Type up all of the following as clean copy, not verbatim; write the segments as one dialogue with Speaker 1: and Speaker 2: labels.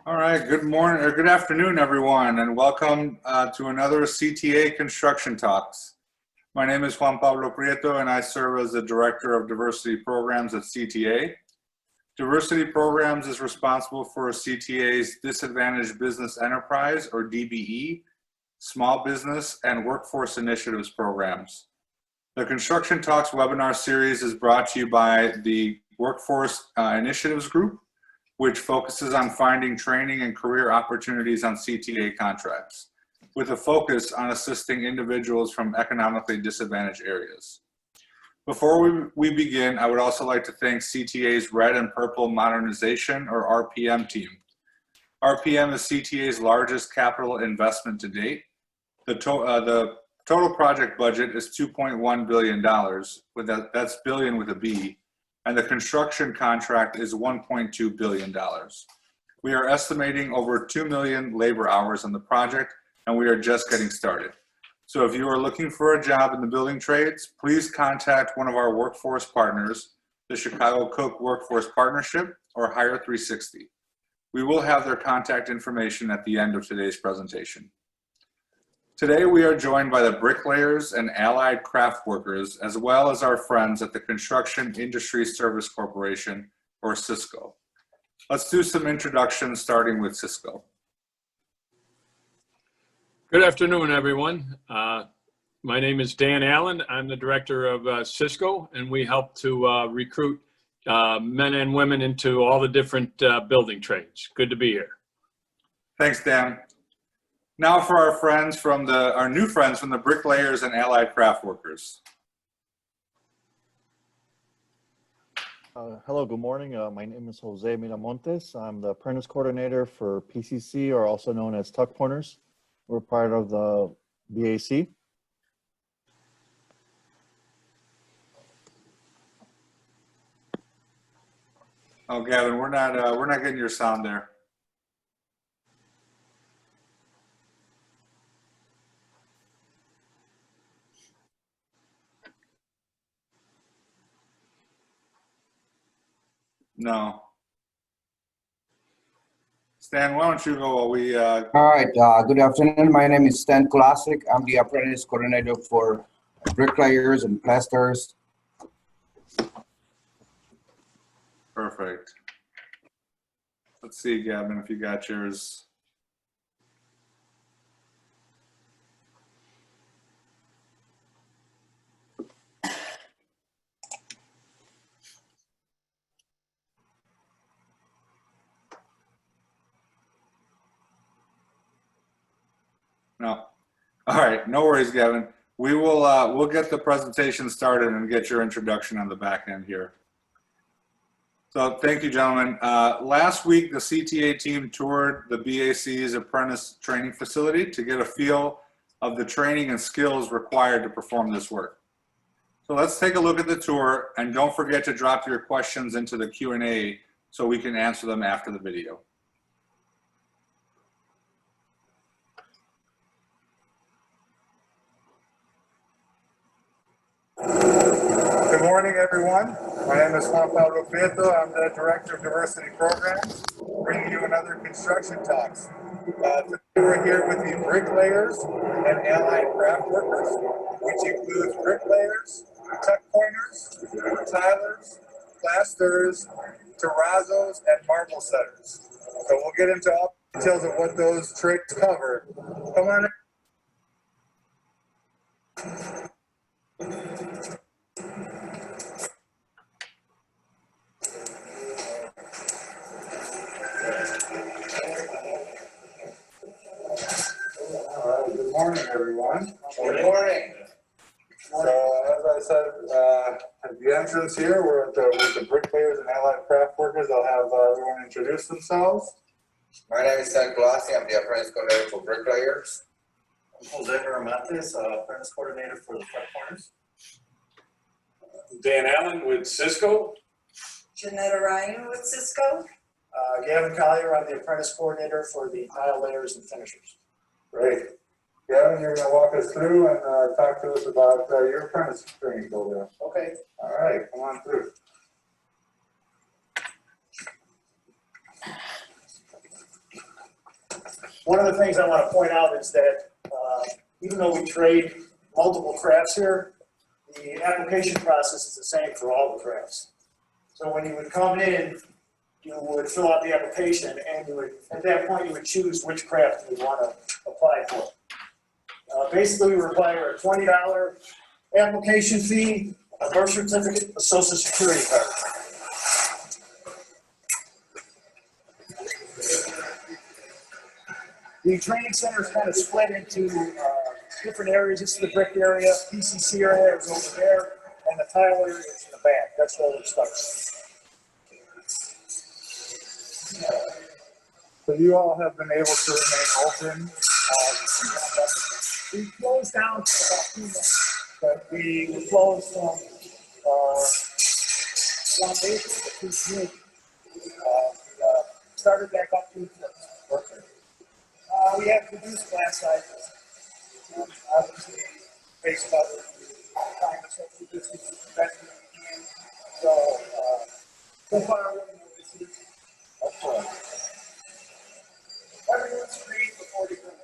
Speaker 1: All right, good morning or good afternoon, everyone, and welcome to another CTA Construction Talks. My name is Juan Pablo Prieto, and I serve as the Director of Diversity Programs at CTA. Diversity Programs is responsible for CTA's Disadvantaged Business Enterprise, or DBE, Small Business and Workforce Initiatives programs. The Construction Talks webinar series is brought to you by the Workforce Initiatives Group, which focuses on finding training and career opportunities on CTA contracts, with a focus on assisting individuals from economically disadvantaged areas. Before we begin, I would also like to thank CTA's Red and Purple Modernization, or RPM team. RPM is CTA's largest capital investment to date. The total project budget is $2.1 billion, that's billion with a B, and the construction contract is $1.2 billion. We are estimating over 2 million labor hours on the project, and we are just getting started. So if you are looking for a job in the building trades, please contact one of our workforce partners, the Chicago Cook Workforce Partnership or Hire 360. We will have their contact information at the end of today's presentation. Today we are joined by the Bricklayers and Allied Craftworkers, as well as our friends at the Construction Industry Service Corporation, or Cisco. Let's do some introductions, starting with Cisco.
Speaker 2: Good afternoon, everyone. My name is Dan Allen. I'm the director of Cisco, and we help to recruit men and women into all the different building trades. Good to be here.
Speaker 1: Thanks, Dan. Now for our friends from our new friends from the Bricklayers and Allied Craftworkers.
Speaker 3: Hello, good morning. My name is Jose Miramontes. I'm the apprentice coordinator for PCC, or also known as Tuck Pointers. We're part of the BAC.
Speaker 1: Oh, Gavin, we're not getting your sound there. No. Stan, why don't you go while we...
Speaker 4: All right, good afternoon. My name is Stan Kolasik. I'm the apprentice coordinator for Bricklayers and Plasters.
Speaker 1: Perfect. Let's see, Gavin, if you got yours. No. All right, no worries, Gavin. We will we'll get the presentation started and get your introduction on the back end here. So thank you, gentlemen. Last week, the CTA team toured the BAC's apprentice training facility to get a feel of the training and skills required to perform this work. So let's take a look at the tour, and don't forget to drop your questions into the Q&A so we can answer them after the video. Good morning, everyone. My name is Juan Pablo Prieto. I'm the Director of Diversity Programs, bringing you another Construction Talks. Today we're here with the Bricklayers and Allied Craftworkers, which includes bricklayers, tuck pointers, tilers, plasters, terrazzos, and marble setters. So we'll get into all the details of what those trades cover. Come on in. Good morning, everyone.
Speaker 4: Good morning.
Speaker 1: So, as I said, at the entrance here, we're with the Bricklayers and Allied Craftworkers. I'll have everyone introduce themselves.
Speaker 4: My name is Stan Kolasik. I'm the apprentice coordinator for Bricklayers.
Speaker 5: I'm Jose Miramontes, apprentice coordinator for the Tuck Pointers.
Speaker 2: Dan Allen with Cisco.
Speaker 6: Janetta Ryan with Cisco.
Speaker 5: Gavin Collier, I'm the apprentice coordinator for the tile layers and finishers.
Speaker 1: Great. Gavin, you're going to walk us through and talk to us about your apprentice training program.
Speaker 5: Okay.
Speaker 1: All right, come on through.
Speaker 5: One of the things I want to point out is that even though we trade multiple crafts here, the application process is the same for all the crafts. So when you would come in, you would fill out the application, and you would, at that point, you would choose which craft you want to apply for. Basically, we require a $20 application fee, a birth certificate, a social security card. The training center is kind of split into different areas. This is the brick area, PCC area is over there, and the tile area is in the back. That's where it starts. So you all have been able to remain open. We closed down for about 2 months, but we were closed from April to June. Started back up to we have produced glass sizes. Obviously, face cover, trying to social distance as best as we can. So far, we're in the city. Everyone's free before they come.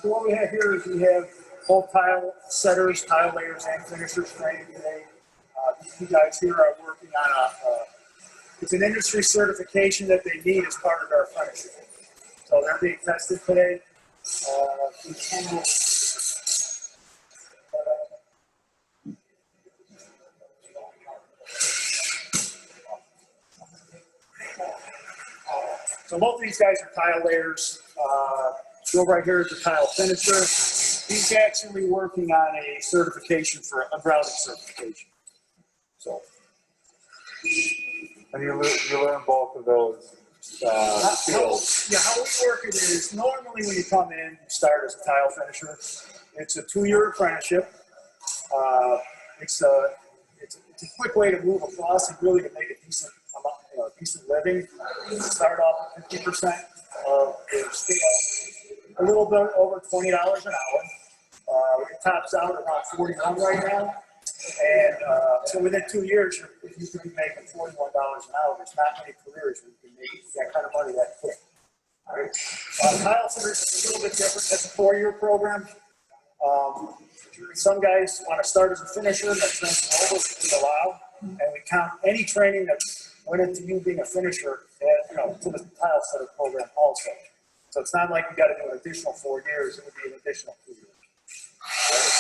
Speaker 5: So what we have here is we have both tile setters, tile layers, and finishers training today. These two guys here are working on it's an industry certification that they need as part of our apprenticeship. So they're being tested today. So both of these guys are tile layers. Joe right here is the tile finisher. He's actually working on a certification for a grouting certification. So,
Speaker 1: And you learn both of those skills.
Speaker 5: how we work it is normally when you come in, you start as a tile finisher. It's a 2-year apprenticeship. It's a quick way to move across and really to make a decent amount, decent living. You start off with 50% of your scale, a little bit over $20 an hour. It tops out around 41 right now. And so within 2 years, you could be making $41 an hour. There's not many careers where you can make that kind of money that quick. All right. Tile fitters is a little bit different. That's a 4-year program. Some guys want to start as a finisher, and that transfer over is allowed. And we count any training that went into you being a finisher, to the tile fitter program also. So it's not like you got to do an additional 4 years. It would be an additional 2 years. All right.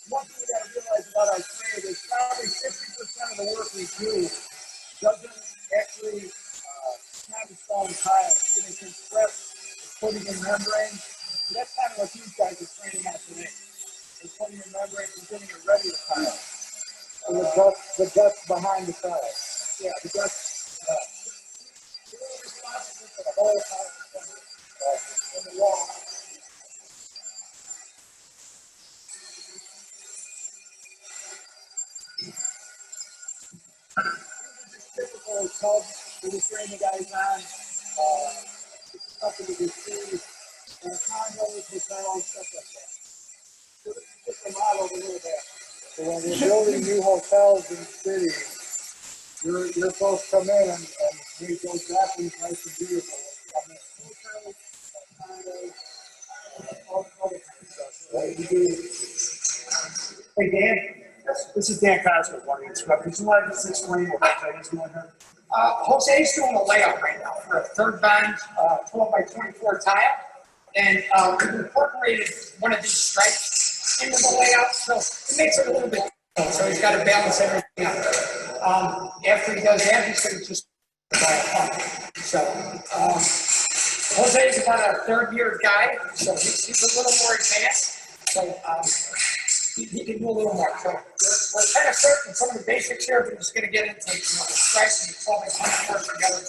Speaker 5: One thing you got to realize about our trade is probably 50% of the work we do doesn't actually not installing tile. It's getting compressed, putting in membrane. So that's kind of what these guys are training on today. They're putting in membrane and getting it ready to tile. And the dust behind the tile. Yeah, the dust. They're responsible for the whole tile in the wall. Typical tub we just train the guys on. Stuff that we do see, condos, hotels, stuff like that. So this is just a model of a little bit. So when you're building new hotels in the city, you're supposed to come in and make those bathrooms nice and beautiful. Hotels, condos, all other kind of stuff. So we do. Hey Dan, this is Dan Cosgrove, one of the instructors. You want to just explain what Jose's doing here?
Speaker 7: Jose's doing a layout right now for a third bend 12 by 24 tile. And we've incorporated one of these stripes into the layout, so it makes it a little bit difficult. So he's got to balance everything out. After he does that, he's going to just so Jose is about a 3rd year guy, so he's a little more advanced. So he can do a little more. So we're kind of starting some of the basics here, but we're just going to get into the stripes and the 12 by 24 together.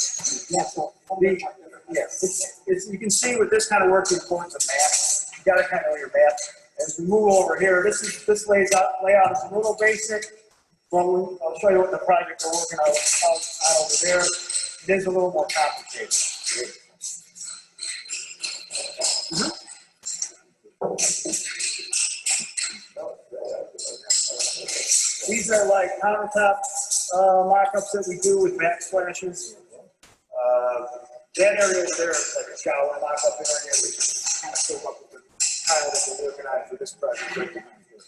Speaker 7: Yeah, so
Speaker 5: you can see with this kind of work, the importance of maps. You got to kind of know your maps. As we move over here, this layout is a little basic. Well, I'll show you what the project we're working on out over there. It is a little more complicated. These are like countertop mock-ups that we do with backsplashes. That area over there is like a shower mock-up area, which is kind of filled up with the tile that we're working on for this project right behind here.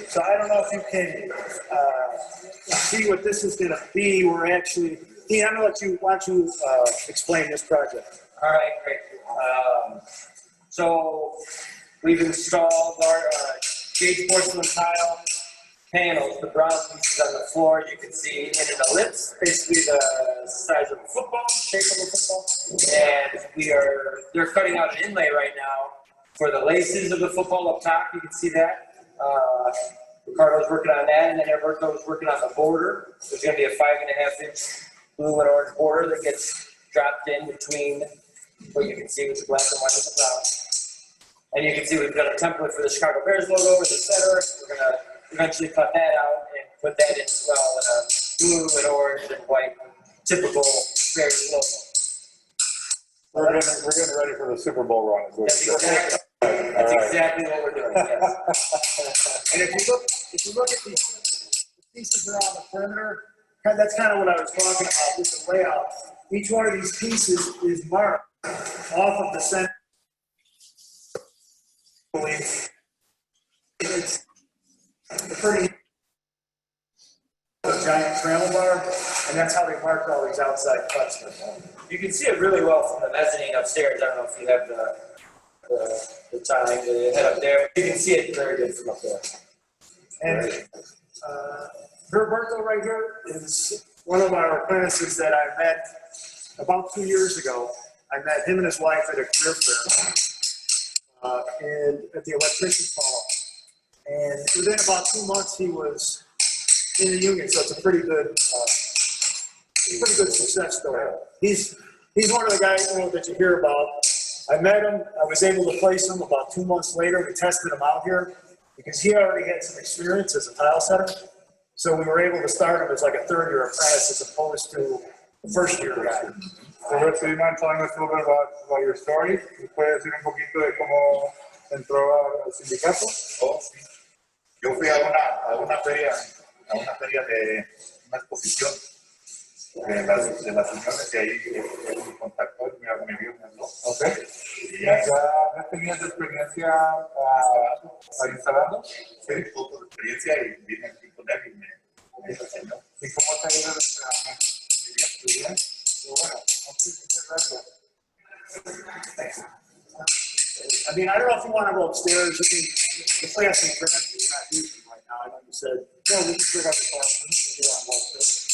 Speaker 5: So I don't know if you can see what this is going to be. We're actually, Dean, I'm going to let you explain this project.
Speaker 8: All right, great. So we've installed our gauge porcelain tile panels, the brown pieces on the floor. You can see in an ellipse, basically the size of a football, shape of a football. And they're cutting out an inlay right now for the laces of the football up top. You can see that. Ricardo's working on that, and then Alberto's working on the border. There's going to be a 5.5-inch blue and orange border that gets dropped in between what you can see with the black and white and the brown. And you can see we've got a template for the Chicago Bears logo with the center. We're going to eventually cut that out and put that in as well in a blue and orange and white, typical Bears logo.
Speaker 1: We're getting ready for the Super Bowl run.
Speaker 8: That's exactly what we're doing, yes.
Speaker 5: And if you look at these pieces around the perimeter, that's kind of what I was talking about with the layout. Each one of these pieces is marked off of the center. It's a pretty giant trailer bar, and that's how they marked all these outside cuts.
Speaker 8: You can see it really well from the mezzanine upstairs. I don't know if you have the time to head up there. You can see it very good from up there.
Speaker 5: And Roberto right here is one of our apprentices that I met about 2 years ago. I met him and his wife at a career fair and at the electrician's hall. And within about 2 months, he was in the union. So it's a pretty good success story. He's one of the guys that you hear about. I met him. I was able to place him about 2 months later. We tested him out here because he already had some experience as a tile setter. So we were able to start him as like a third-year apprentice as opposed to the first-year guy.
Speaker 1: So, Roberto, do you mind telling us a little bit about your story? ¿Puedes decir un poquito de cómo entró al sindicato?
Speaker 9: Oh, sí. Yo fui a una feria de una exposición de las uniones y ahí él me contactó y me vio, me habló.
Speaker 1: Ok. ¿Y ya tenías experiencia instalando?
Speaker 9: Sí, poco de experiencia y vine aquí con él y me enseñó.
Speaker 1: ¿Y cómo te ha ido el entrenamiento? Muy bien. Bueno, muchas gracias.
Speaker 5: I mean, I don't know if you want to go upstairs. I mean, the class in France is not using right now. I know you said, no, we can figure out the classroom. We can go upstairs.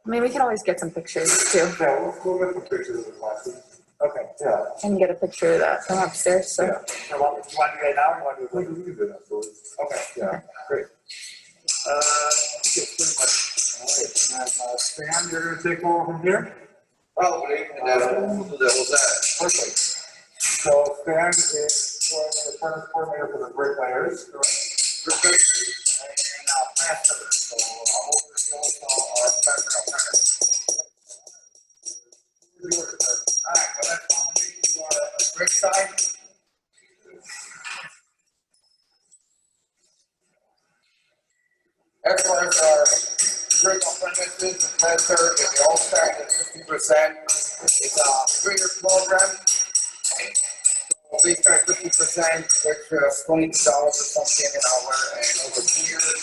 Speaker 10: I mean, we can always get some pictures too.
Speaker 1: Yeah, we'll get some pictures of the classroom.
Speaker 5: Okay.
Speaker 1: Yeah.
Speaker 10: And get a picture of that from upstairs. So.
Speaker 1: Yeah.
Speaker 5: You want to do that now or you want to do it later?
Speaker 1: We can do that afterwards.
Speaker 5: Okay.
Speaker 1: Yeah, great.
Speaker 5: I think it's pretty much.
Speaker 1: All right, and then Stan, you're going to take over from here?
Speaker 9: Probably, and then we'll do that.
Speaker 1: Perfect. So Stan is the apprentice coordinator for the Bricklayers, correct?
Speaker 9: Bricklayers and plasters. So I'll oversee our plaster apprentice. All right, well, let's follow me to our brick side. As far as our brick apprentices and plasters, they all start at 50%. It's a 3-year program. We start 50%, which is $22 or something an hour, and over 2 years,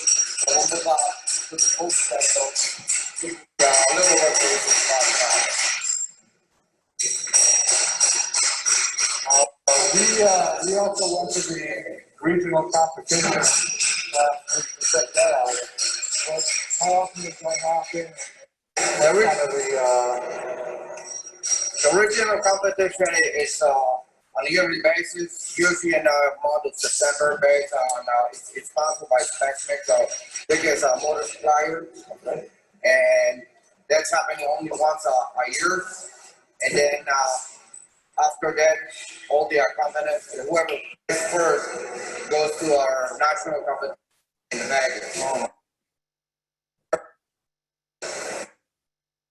Speaker 9: we'll move on to the post cycle. A little over
Speaker 1: We also went to the regional competition to check that out. But how often does that happen?
Speaker 9: The original competition is on a yearly basis, usually in the month of September, based on it's sponsored by Specmix, the biggest motor supplier, and that's happening only once a year. And then after that, all the companies, whoever is first goes to our national competition in the magazine.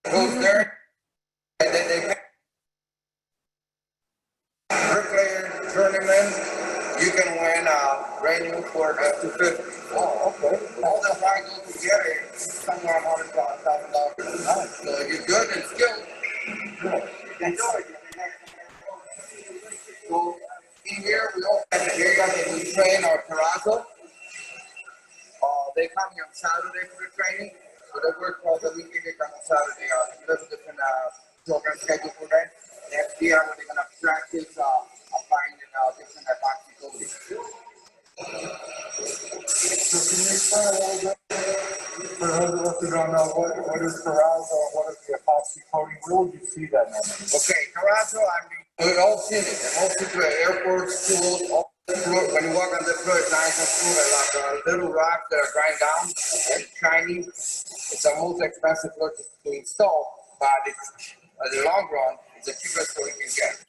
Speaker 9: Goes there, and then they pick bricklayer tournament. You can win a brand new for $250. Oh, okay. All the five go together, somewhere around $100,000. So if you're good and skilled, enjoy it. So in here, we also have the area that we train our terrazzo. They come here on Saturday for the training. So they work all the weekend, they come on Saturday. There's a different program schedule for that. Next year, they're going to practice applying different epoxy coatings.
Speaker 5: So can you explain a little bit, for those of us who don't know, what is terrazzo and what is the epoxy coating? Where would you see that normally?
Speaker 9: Okay, terrazzo, I mean, we've all seen it. And most people at airports, schools, all the floor, when you walk on the floor, it's nice and smooth, and like little rocks that are grind down and shiny. It's the most expensive floor to install, but it's, in the long run, it's the cheapest floor you can get.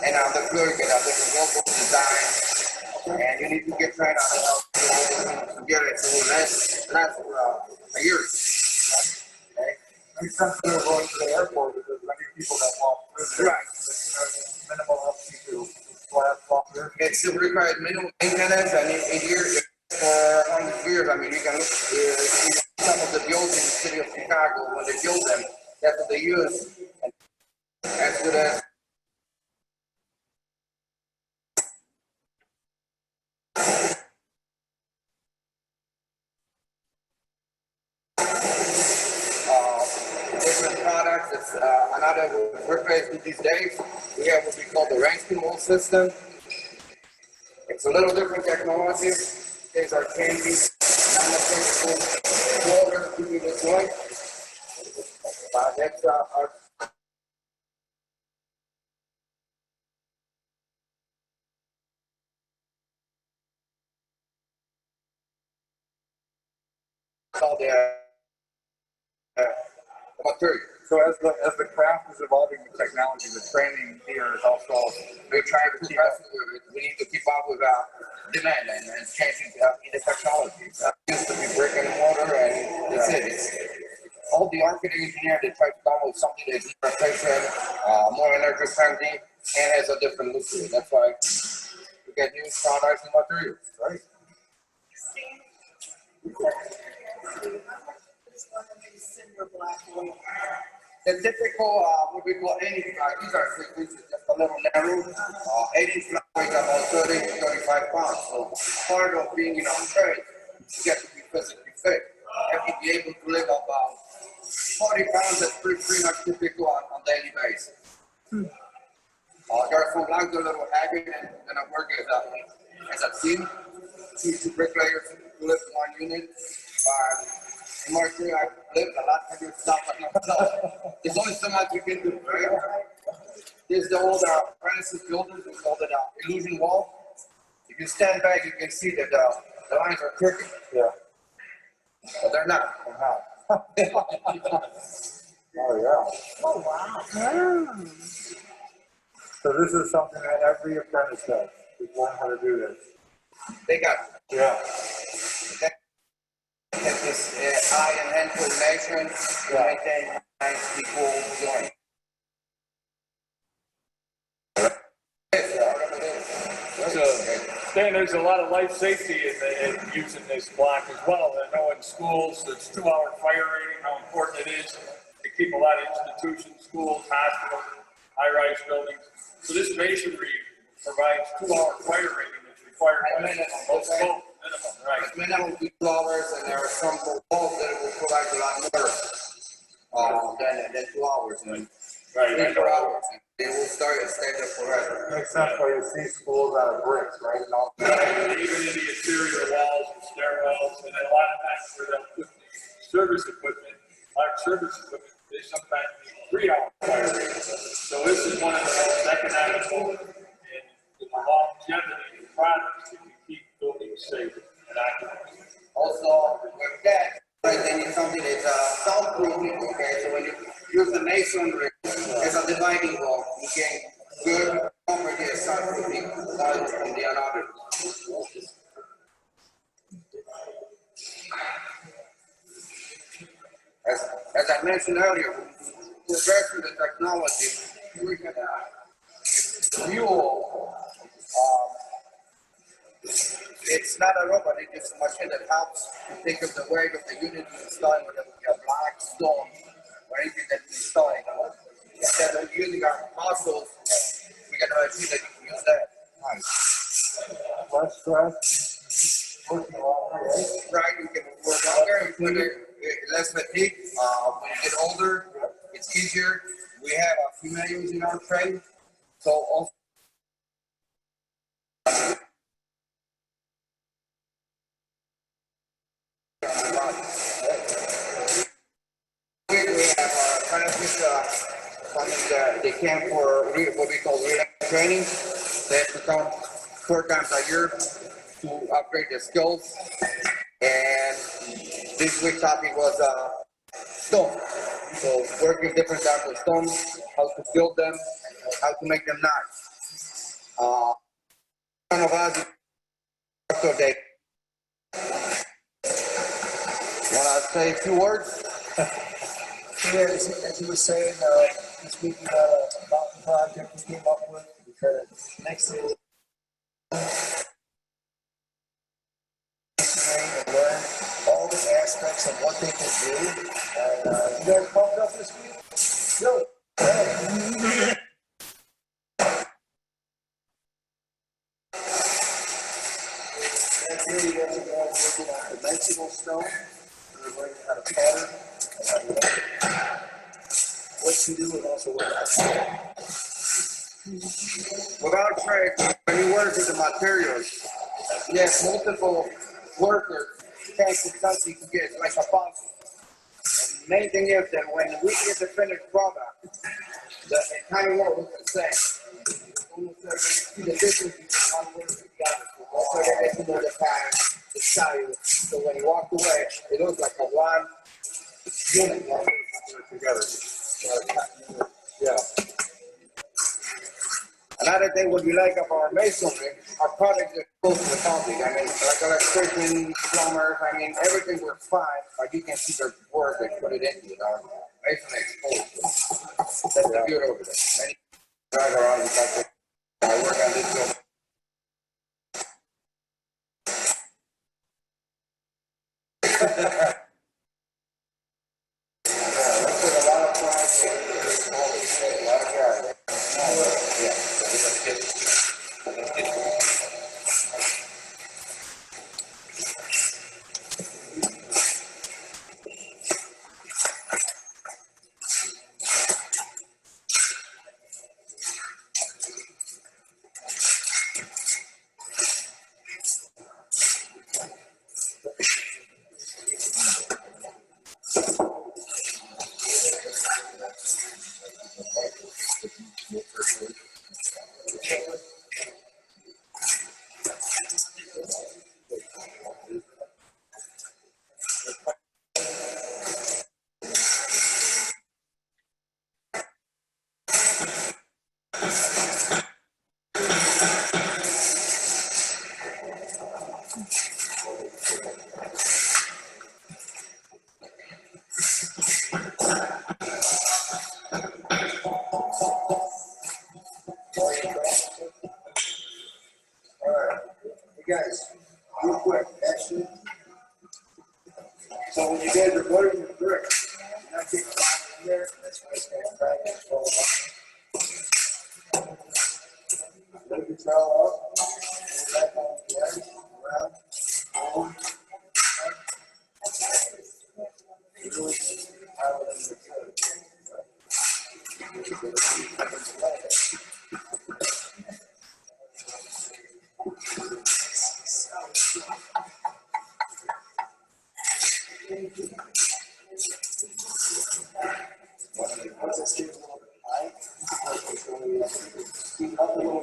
Speaker 9: And on the floor, you can have different local designs, and you need to get trained on how to get it to last for a year. Okay?
Speaker 5: Makes sense to going to the airport because many people that walk through there.
Speaker 9: Right.
Speaker 5: Minimal upkeep to walk through.
Speaker 9: It still requires minimum maintenance, and in years, for 100 years, I mean, you can look at some of the buildings in the city of Chicago, when they build them, that's what they use. And as good as different products. It's another workplace these days. We have what we call the ranking wall system. It's a little different technology. Things are changing. Not necessarily water to be the joint. That's our all the material.
Speaker 5: So as the craft is evolving with technology, the training here is also,
Speaker 9: We're trying to keep up with it. We need to keep up with demand and changing in the technology. Used to be brick and mortar, and that's it. It's all the architect engineer, they try to come with something that's more efficient, more energy friendly, and has a different look to it. That's why we get new products and materials, right? The typical, what we call 80, these are 6 inches, just a little narrow. 80 flat weighs about 30 to 35 pounds. So part of being in our trade, you get to be physically fit. You have to be able to live about 40 pounds. That's pretty much typical on a daily basis. There are some like a little habit, and I work as a team, two bricklayers who live in one unit. Commercially, I've lived a lot of good stuff by myself. There's only so much you can do, right? There's the old apprentices builders, we call it illusion wall. If you stand back, you can see that the lines are crooked.
Speaker 5: yeah.
Speaker 9: But they're not.
Speaker 5: Oh, yeah.
Speaker 6: Oh, wow.
Speaker 5: So this is something that every apprentice does, is learn how to do this.
Speaker 9: They got
Speaker 5: Yeah.
Speaker 9: this eye and hand coordination to maintain nice equal joint.
Speaker 2: So, Dan, there's a lot of life safety in using this block as well. I know in schools, there's 2-hour fire rating, how important it is to keep a lot of institutions, schools, hospitals, high-rise buildings. So this masonry provides 2-hour fire rating that's required by most schools. Minimum, right.
Speaker 9: It's minimum 2 hours, and there are some walls that will provide a lot more than 2 hours. And
Speaker 2: Right.
Speaker 9: 3-4 hours. They will start and stay there forever.
Speaker 5: Makes sense why you see schools out of bricks, right? And all
Speaker 2: Right, even in the interior walls and stairwells, and then a lot of times where they'll put the service equipment, large service equipment, they sometimes need 3-hour fire rating. So this is one of the most economical and the longevity of products if you keep buildings safe and accurate.
Speaker 9: Also, with that, they need something that's soundproofing, okay? So when you use the masonry, it's a dividing wall. You get good property of soundproofing one from the another. As I mentioned earlier, progressing the technology, we can fuel. It's not a robot, it's just a machine that helps take up the weight of the unit you're installing, whether it be a black stone or anything that you're installing. Instead of using our muscles, we got a machine that you can use that.
Speaker 5: Less stress, working longer, right?
Speaker 9: Right, you can work longer, and put it less fatigue. When you get older, it's easier. We have females in our trade, so also. We have apprentices coming they came for what we call real training. They have to come 4 times a year to upgrade their skills. And this week's topic was stone. So working different types of stones, how to build them, how to make them nice. One of us, so they want to say a few words.
Speaker 5: Yeah, as you were saying, this week about the project we came up with, because next is and learn all the aspects of what they can do. And you guys pumped up this week? Good. Hey. Next year, you guys are going to working on dimensional stone. We're learning how to pattern what to do and also what not to do.
Speaker 9: Without trade, when you work with the materials, yes, multiple workers can't something to get like a puzzle. And the main thing is that when we get the finished product, the entire world looks the same. Almost like you see the difference between one work and the other. Also, they get to know the pattern, the style. So when you walk away, it looks like a one unit together. Yeah. Another thing what we like about our masonry, our product is close to the public. I mean, like electricians, plumbers, I mean, everything works fine, but you can see their work and put it into it. Our masonry exposed. That's the beauty of it. Any drive around with that, I work on this building.
Speaker 5: Guys, real quick, action. So when you guys are buttering the brick, you're not getting caught in there, that's why it's going to drag and fall up. Let the trowel up, go back on the edge, around, forward, right. Really power in the foot. Once it stays a little bit high, it's going to speed up a little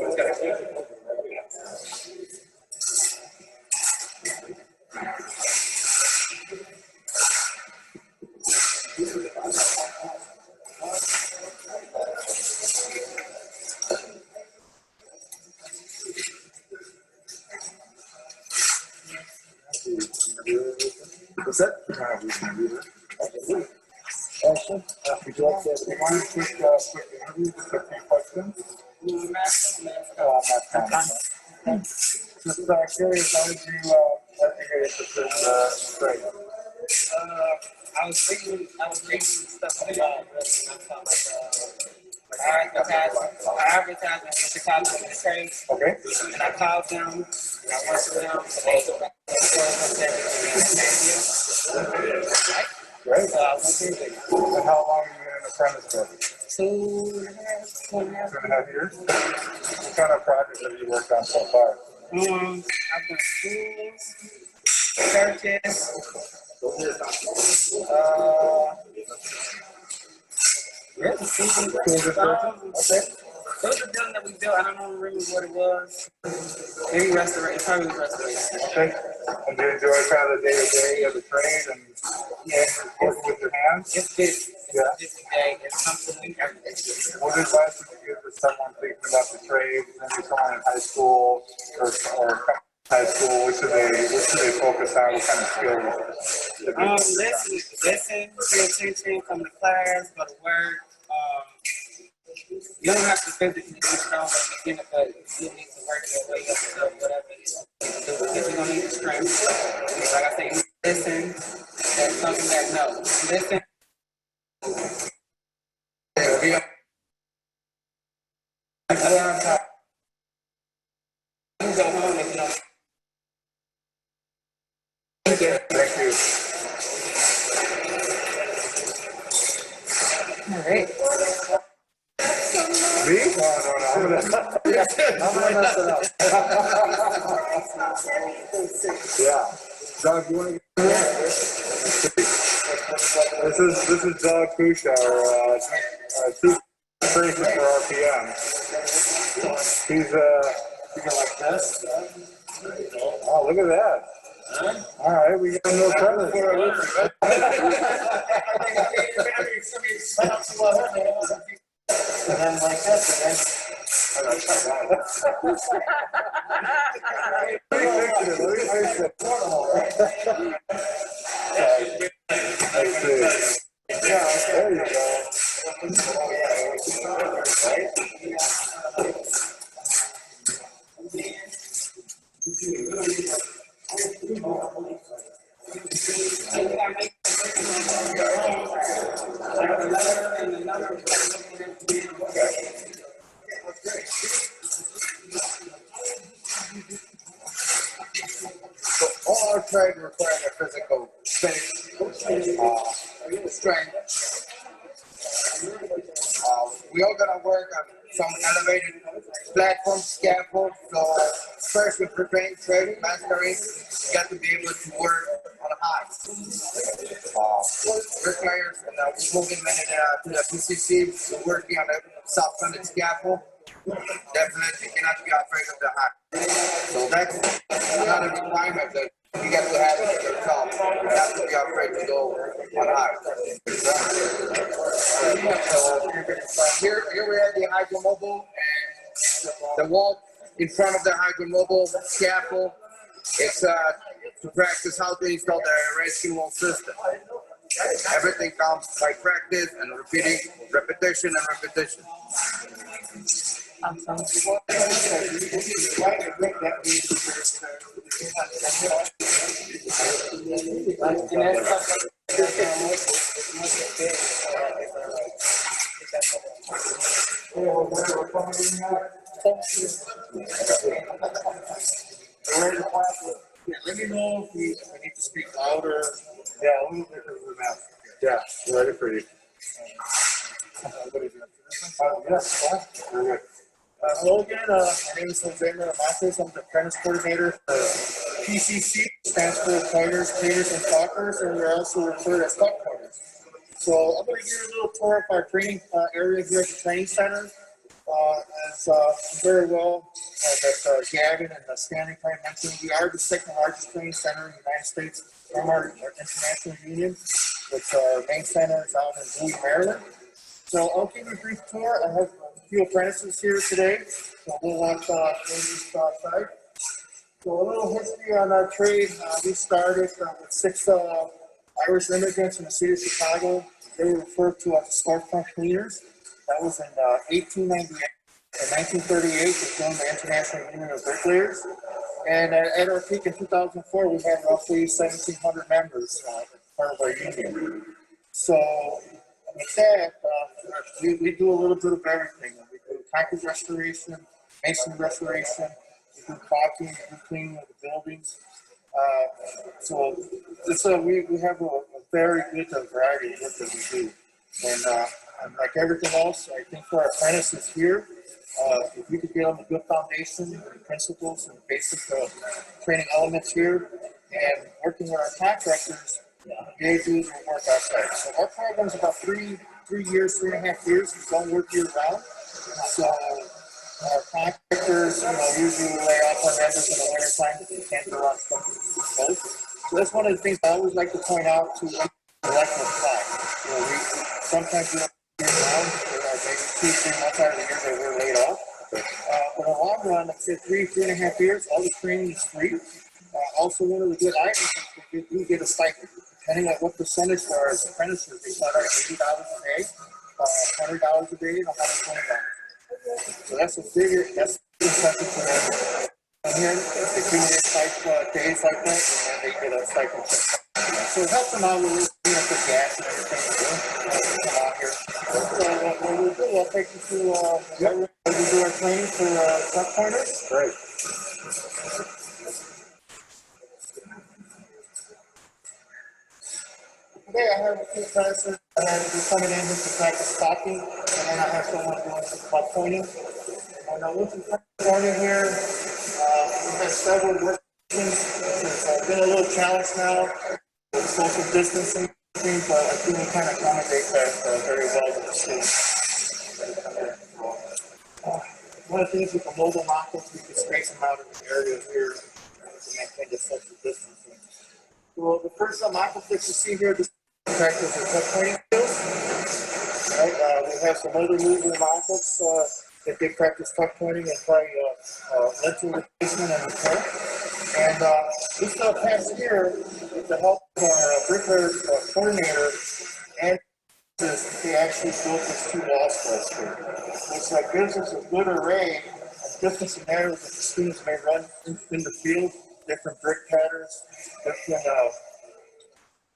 Speaker 1: set. Awesome. Would you like to take one quick interview, just a few questions? Just curious, how did you get interested in trade?
Speaker 8: I was reading stuff about advertisement for Chicago in the trade.
Speaker 1: Okay.
Speaker 8: And I called them, and I worked with them, so they
Speaker 1: Great.
Speaker 8: so I went through it.
Speaker 1: And how long have you been an apprentice for?
Speaker 8: 2.5
Speaker 1: years. What kind of projects have you worked on so far?
Speaker 8: I've done schools, churches,
Speaker 1: Okay.
Speaker 8: Those are buildings that we built. I don't remember what it was. Maybe restoration. Probably restoration.
Speaker 1: Okay. And do you enjoy kind of the day-to-day of the trade and working with your hands?
Speaker 8: It's busy.
Speaker 1: Yeah.
Speaker 8: It's busy day. It's something we every day.
Speaker 1: What advice would you give to someone thinking about the trade, maybe someone in high school or high school? What should they focus on? What kind of skills?
Speaker 8: Listen, pay attention, come to class, go to work. You don't have to physically be strong at the beginning, but you still need to work your way up to whatever it is. Because you're going to need the strength. Like I say, listen. That's something that no. Listen. You go home if you don't.
Speaker 1: Thank you.
Speaker 10: All right.
Speaker 1: Me? No. I'm gonna mess it up. Yeah. Doug, you want to get This is Doug Kusha, our chief operation for RPM. He's like this. Oh, look at that. All right, we got no credit for it. And then like this, and then. Let's see. Yeah, there you go. All our trade requires a physical strength. We all gotta work on some elevated platform scaffold. So first with preparing trade mastery, you got to be able to work on high. Bricklayers, and we're moving many to the PCC. We're working on a soft-funded scaffold. Definitely cannot be afraid of the high. So that's not a requirement that you got to have it yourself. You have to be afraid to go on high. So here we have the hygromobile and the wall in front of the hygromobile scaffold. It's to practice how to install the rescue wall system. Everything comes by practice and repetition and repetition.
Speaker 10: Awesome.
Speaker 1: Let me know if we need to speak louder. Yeah, a little bit of the mouth. Yeah, we're ready for you. Yes, very good. Hello again. My name is Jose Miramontes. I'm the apprentice coordinator for PCC, stands for Pointers, Cleaners, and Talkers, and we're also referred as Tuck Pointers. So I'm going to give you a little tour of our training area here at the training center. As very well as Gavin and Stanley Klein mentioned, we are the second largest training center in the United States from our international union, which our main center is out in Bowie, Maryland. So I'll give you a brief tour. I have a few apprentices here today, so we'll watch this outside. So a little history on our trade. We started with 6
Speaker 5: Irish immigrants in the city of Chicago. They were referred to as storefront cleaners. That was in 1898. In 1938, they joined the International Union of Bricklayers. And at our peak in 2004, we had roughly 1,700 members part of our union. So with that, we do a little bit of everything. We do concrete restoration, masonry restoration, we do caulking, we do cleaning of the buildings. So we have a very good variety of work that we do. And like everything else, I think for our apprentices here, if we could get on the good foundation, the principles and basic training elements here, and working with our contractors, they do their work outside. So our program is about 3 years, 3.5 years. We don't work year round. So our contractors, usually lay off our members in the winter time because we can't go on something both. So that's one of the things I always like to point out to electrical time. We sometimes we don't year round, maybe 2-3 months out of the year that we're laid off. But in the long run, like I said, 3.5 years, all the training is free. Also, one of the good items is we do get a stipend. Depending on what percentage for our apprentices, they start at $80 a day, $100 a day, and $120. So that's a bigger, that's incentive for them. And here, they clean their days like that, and then they get a stipend. So it helps them out with the gas and everything. Come out here. So what we'll do, I'll take you to where we do our training for truck pointers. Great. Today I have a few classes that are coming in here to practice caulking, and then I have someone doing some truck pointing. And once you start pointing here, we've had several workstations. It's been a little challenge now with social distancing, but I think we kind of accommodate that very well with the students. One of the things with the mobile mock-ups, we can space them out in the area here to maintain the social distancing. Well, the first mock-up that you see here, this practice the truck pointing skills. Right, we have some other movable mock-ups that they practice truck pointing and probably lentil replacement and repair. And this past year, with the help of our bricklayer coordinator, and they actually built this 2 walls for us here, which gives us a good array of different scenarios that the students may run in the field, different brick patterns, different.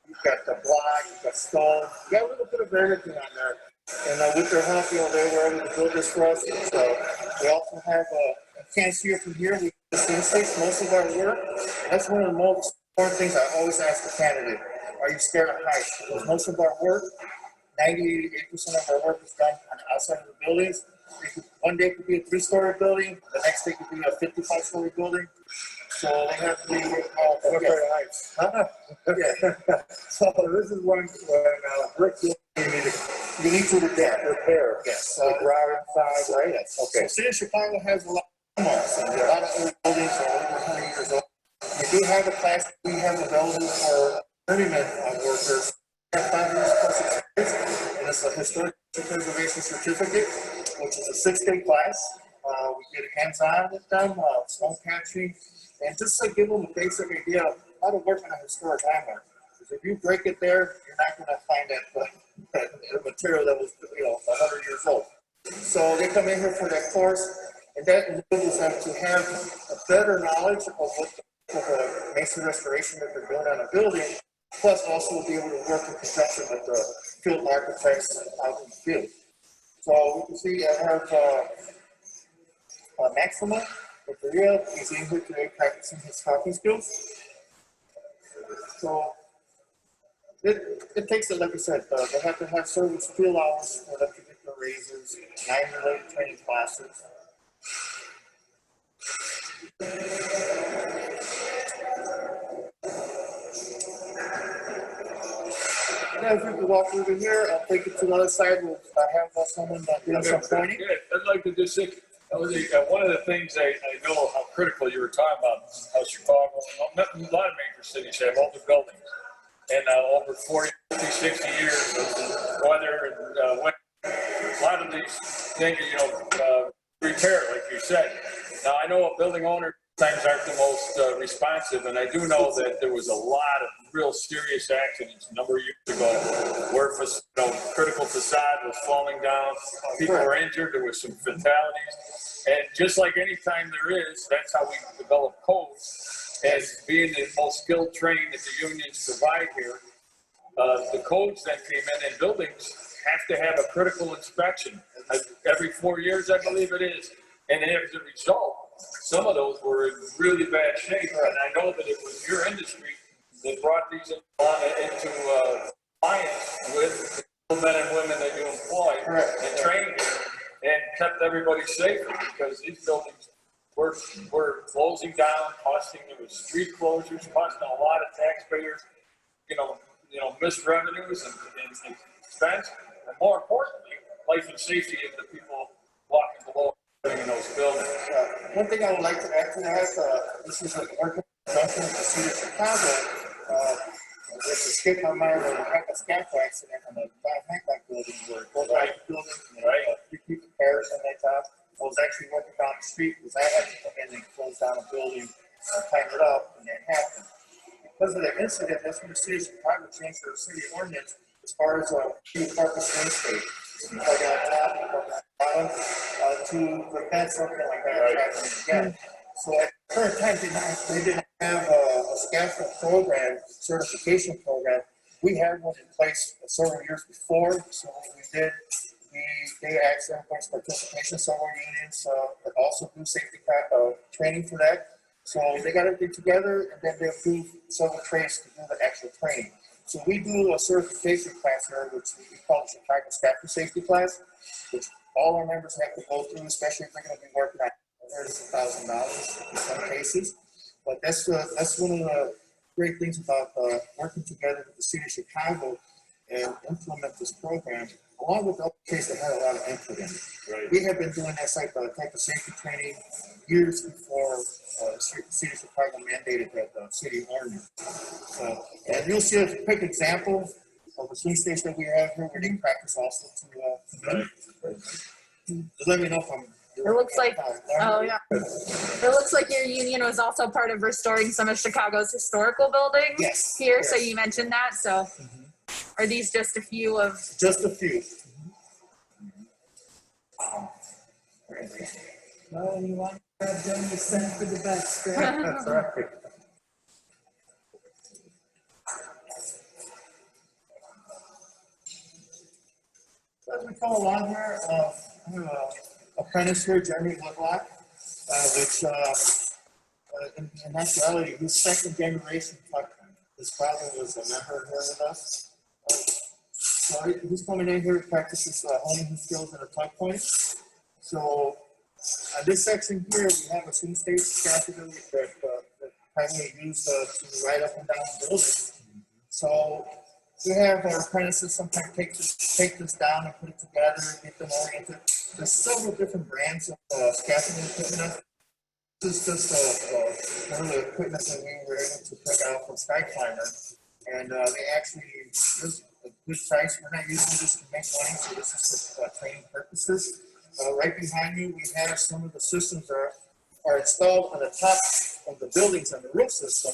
Speaker 5: You've got the block, you've got stone, you got a little bit of everything on there. And with their help, they were able to build this for us. So we also have, you can't see it from here, we have most of our work. That's one of the most important things I always ask the candidate. Are you scared of heights? Because most of our work, 98% of our work is done on the outside of the buildings. One day could be a 3-story building, the next day could be a 55-story building. So they have to be heights. Yeah. So this is one brick you need to repair. Yes. Ground inside, right? Yes. Okay. So City of Chicago has a lot of malls, and a lot of old buildings are over 100 years old. We do have a class we have available for journeyman workers. 5 years plus experience, and it's a historic preservation certificate, which is a 6-day class. We get hands-on with them, stone patching, and just to give them a basic idea of how to work on a historic landmark. Because if you break it there, you're not going to find that material that was 100 years old. So they come in here for that course, and that enables them to have a better knowledge of what the masonry restoration that they're doing on a building. Plus, also be able to work in conjunction with the field architects out in the field. So we can see I have Maxima with the real. He's in here today practicing his caulking skills. So it takes it, like I said, they have to have service field hours for them to get their raises, 9 related training classes. As we can walk over here, I'll take it to the other side. We'll have someone doing some pointing.
Speaker 2: Yeah, I'd like to just say, one of the things I know how critical you were talking about, how Chicago, a lot of major cities have older buildings. And over 40, 50, 60 years of weather and winter, a lot of these things, repair, like you said. Now, I know a building owner sometimes aren't the most responsive. And I do know that there was a lot of real serious accidents a number of years ago where critical facade was falling down, people were injured, there was some fatalities. And just like any time there is, that's how we develop codes. As being the most skilled training that the unions provide here, the codes that came in buildings have to have a critical inspection every 4 years, I believe it is. And as a result, some of those were in really bad shape. And I know that it was your industry that brought these into compliance with the men and women that you employ and trained and kept everybody safe, because these buildings were closing down, there was street closures, costing a lot of taxpayers, missed revenues and expense, and more importantly, life and safety of the people walking below in those buildings.
Speaker 5: One thing I would like to add to that, this is an organization in the city of Chicago. There's a skip on mine where we had a scaffold accident in the Hancock building where both buildings and 3 people perished on that top. I was actually working down the street because I had to come in and close down a building and tighten it up, and that happened. Because of that incident, that's when the city of Chicago changed their city ordinance as far as two-purpose swing state. Like on top, bottom, to prevent something like that happening again. So at the current time, they didn't have a scaffold program, certification program. We had one in place several years before. So what we did, they asked everybody's participation. Several unions that also do safety training for that. So they got everything together, and then they approved several trades to do the actual training. So we do a certification class here, which we call the Chicago Scaffold Safety Class, which all our members have to go through, especially if they're going to be working at $1,000 in some cases. But that's one of the great things about working together with the city of Chicago and implement this program, along with the other case that had a lot of input in it.
Speaker 2: Right.
Speaker 5: We have been doing that type of safety training years before the city of Chicago mandated that city ordinance. And you'll see a quick example of the swing station that we have here where they practice also to just let me know if I'm.
Speaker 10: It looks like, oh yeah. It looks like your union was also part of restoring some of Chicago's historical buildings here. So you mentioned that. So are these just a few of?
Speaker 5: Just a few.
Speaker 11: Well, you want to have done the send for the best, right?
Speaker 5: That's right. So as we come along here, I have an apprentice here, Jeremy Woodlock, which in actuality, he's second generation tuck. His father was a member here with us. So he's coming in here to practice his honing his skills in a tuck point. So on this section here, we have a swing state scaffold that primarily used to ride up and down the building. So we have our apprentices sometimes take this down and put it together, get them oriented. There's several different brands of scaffolding equipment. This is just one of the equipment that we were able to pick out from Sky Climber. And they actually, this a good price. We're not using this to make money, so this is for training purposes. Right behind you, we have some of the systems that are installed on the top of the buildings on the roof system.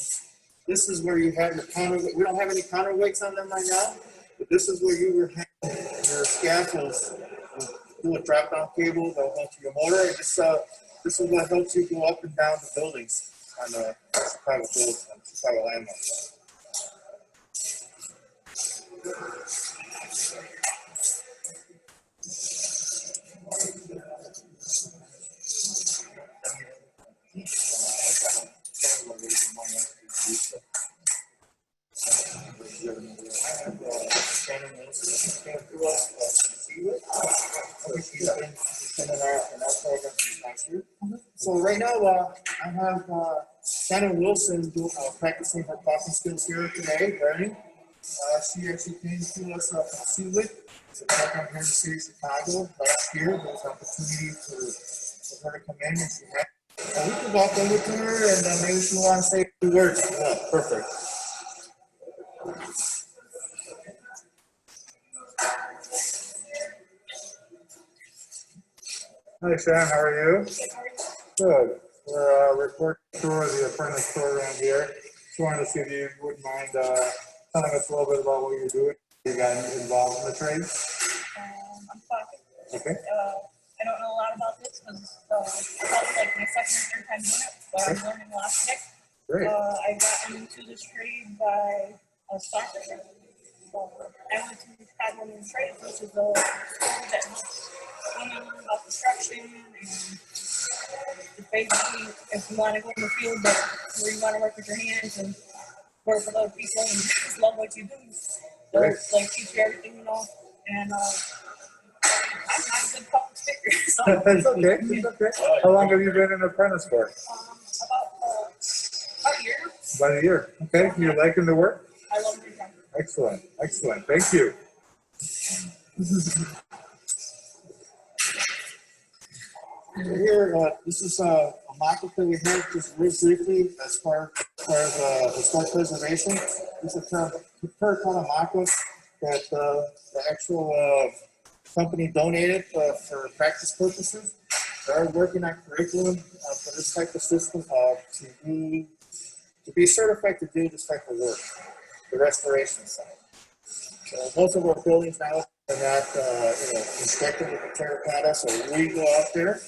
Speaker 5: This is where you have your counterweight. We don't have any counterweights on them right now, but this is where you will have your scaffolds through a drop-down cable that will go to your motor. And this is what helps you go up and down the buildings on the Chicago buildings, on the Chicago landmark. So right now, I have Shannon Wilson practicing her talking skills here today, learning. She actually came to us from Seawood. It's a program here in the city of Chicago last year. There was an opportunity for her to come in, and she had. We can walk over to her, and maybe she wants to say a few words. Yeah, perfect. Hi, Shannon. How are you? Good.
Speaker 1: We're recording through the apprentice program here. Just wanted to see if you wouldn't mind telling us a little bit about what you're doing. You got involved in the trade?
Speaker 12: I'm talking.
Speaker 1: Okay.
Speaker 12: I don't know a lot about this because it's like my second or third time doing it, but I'm learning a lot today.
Speaker 1: Great.
Speaker 12: I got into this trade by a soccer trade. So I went to Chicago Women's Trade, which is a school that helps women learn about construction and it's basically if you want to go in the field, but where you want to work with your hands and work with other people and just love what you do. So like teach you everything you know. And I'm not a good public speaker. So
Speaker 1: It's okay. It's okay. How long have you been an apprentice for?
Speaker 12: about a year.
Speaker 1: About a year. Okay. You're liking the work?
Speaker 12: I love it.
Speaker 1: Excellent. Excellent. Thank you.
Speaker 5: Here, this is a mock-up that we have just real briefly as far as historic preservation. This is a terracotta mock-up that the actual company donated for practice purposes. They're working on curriculum for this type of system to be certified to do this type of work, the restoration side. So most of our buildings now are not inspected with the terracotta, so we go out there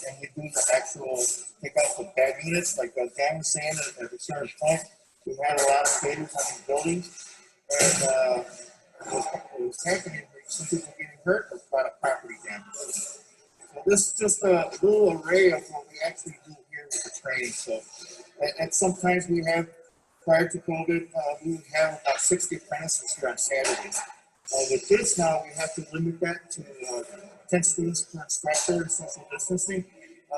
Speaker 5: and we do the actual take out the bad units, like Dan was saying at a certain point. We had a lot of failures on these buildings, and it was happening. Some people getting hurt with a lot of property damage. So this is just a little array of what we actually do here with the trade. So, and sometimes we have, prior to COVID, we would have about 60 apprentices here on Saturdays. With this now, we have to limit that to 10 students per instructor and social distancing.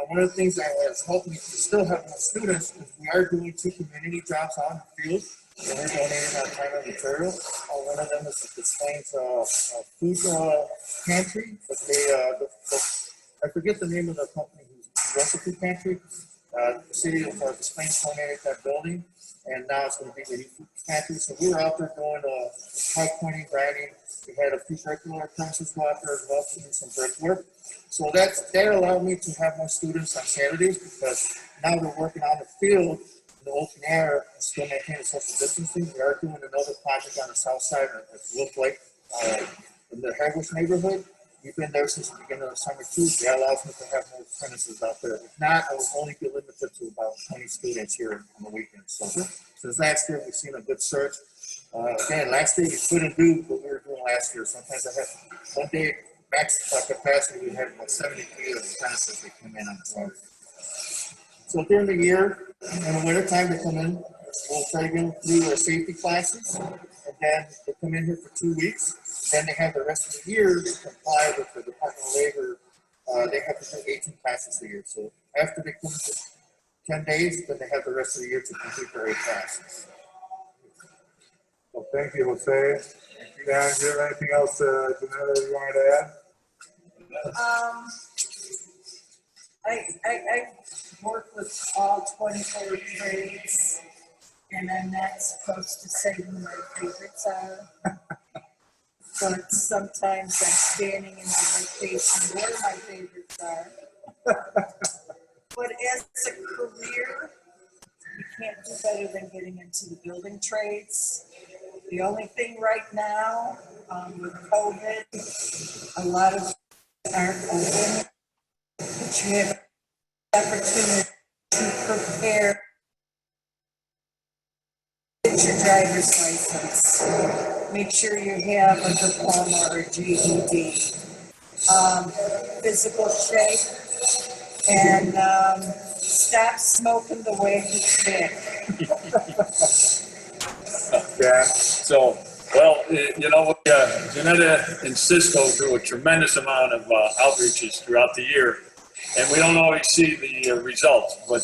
Speaker 5: One of the things that has helped me to still have more students is we are doing 2 community jobs on the field. And we're donating our time and material. One of them is the Displays food pantry. But I forget the name of the company who runs the food pantry. The city of Displays donated that building, and now it's going to be the food pantry. So we were out there doing high pointing, grinding. We had a few bricklayer apprentices go out there as well to do some brickwork. So that allowed me to have more students on Saturdays because now they're working on the field. The open air and still maintaining social distancing. We are doing another project on the south side at Wolf Lake in the Harwich neighborhood. We've been there since the beginning of the summer too. That allows me to have more apprentices out there. If not, I will only be limited to about 20 students here on the weekends. So since last year, we've seen a good surge. Again, last year we couldn't do what we were doing last year. Sometimes I had one day max capacity. We had about 70 apprentices that come in on the summer. So during the year, in the wintertime, they come in, we'll try to go through their safety classes, and then they come in here for 2 weeks. Then they have the rest of the year to comply with the Department of Labor. They have to do 18 classes a year. So after they come for 10 days, then they have the rest of the year to complete their 8 classes.
Speaker 1: Well, thank you, Jose. Dan, do you have anything else, Janetta, you wanted to add?
Speaker 6: I work with all 24 trades, and I'm not supposed to say who my favorites are. But sometimes I'm standing in my face where my favorites are. But as a career, you can't do better than getting into the building trades. The only thing right now with COVID, a lot of aren't open. But you have an opportunity to prepare, get your driver's license, make sure you have a diploma or GED, physical shape, and stop smoking the way you think.
Speaker 2: Yeah. So, well, you know, Janetta and Cisco do a tremendous amount of outreaches throughout the year, and we don't always see the results. But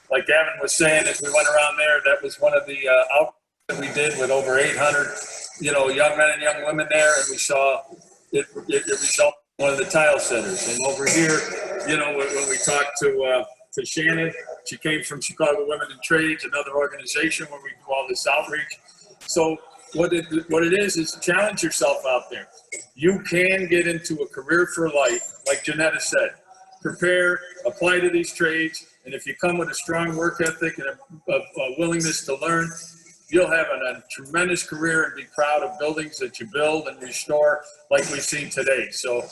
Speaker 2: like Gavin was saying, as we went around there, that was one of the outreaches that we did with over 800, young men and young women there, and we saw it result in one of the tile setters. And over here, when we talked to Shannon, she came from Chicago Women in Trades, another organization where we do all this outreach. So what it is challenge yourself out there. You can get into a career for life, like Janetta said. Prepare, apply to these trades, And if you come with a strong work ethic and a willingness to learn, you'll have a tremendous career and be proud of buildings that you build and restore like we've seen today. So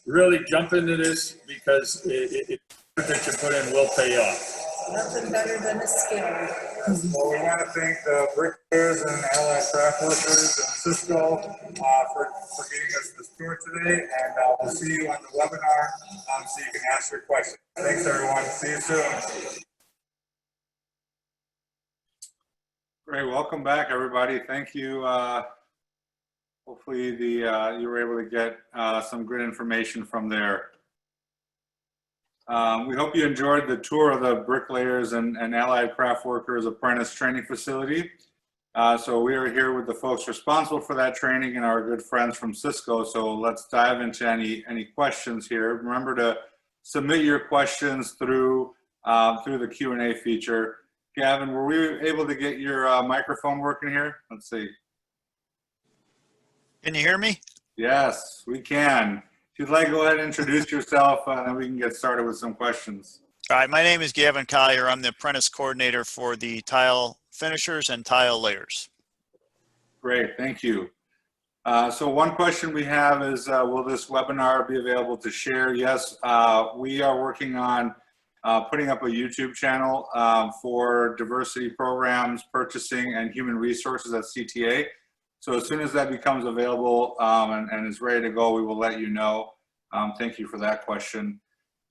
Speaker 2: really jump into this because it that you put in will pay off.
Speaker 6: Nothing better than a skill.
Speaker 1: Well, we want to thank the Bricklayers and Allied Craftworkers and Cisco for getting us this tour today, and we'll see you on the webinar so you can ask your questions. Thanks, everyone. See you soon. Great. Welcome back, everybody. Thank you. Hopefully you were able to get some good information from there. We hope you enjoyed the tour of the Bricklayers and Allied Craftworkers Apprentice Training Facility. So we are here with the folks responsible for that training and our good friends from Cisco. So let's dive into any questions here. Remember to submit your questions through the Q&A feature. Gavin, were we able to get your microphone working here? Let's see.
Speaker 13: Can you hear me?
Speaker 1: Yes, we can. If you'd like, go ahead and introduce yourself, and then we can get started with some questions.
Speaker 13: All right, my name is Gavin Collier. I'm the apprentice coordinator for the tile finishers and tile layers.
Speaker 1: Great, thank you. So one question we have is, will this webinar be available to share? Yes, we are working on putting up a YouTube channel for diversity programs, purchasing, and human resources at CTA. So as soon as that becomes available and is ready to go, we will let you know. Thank you for that question.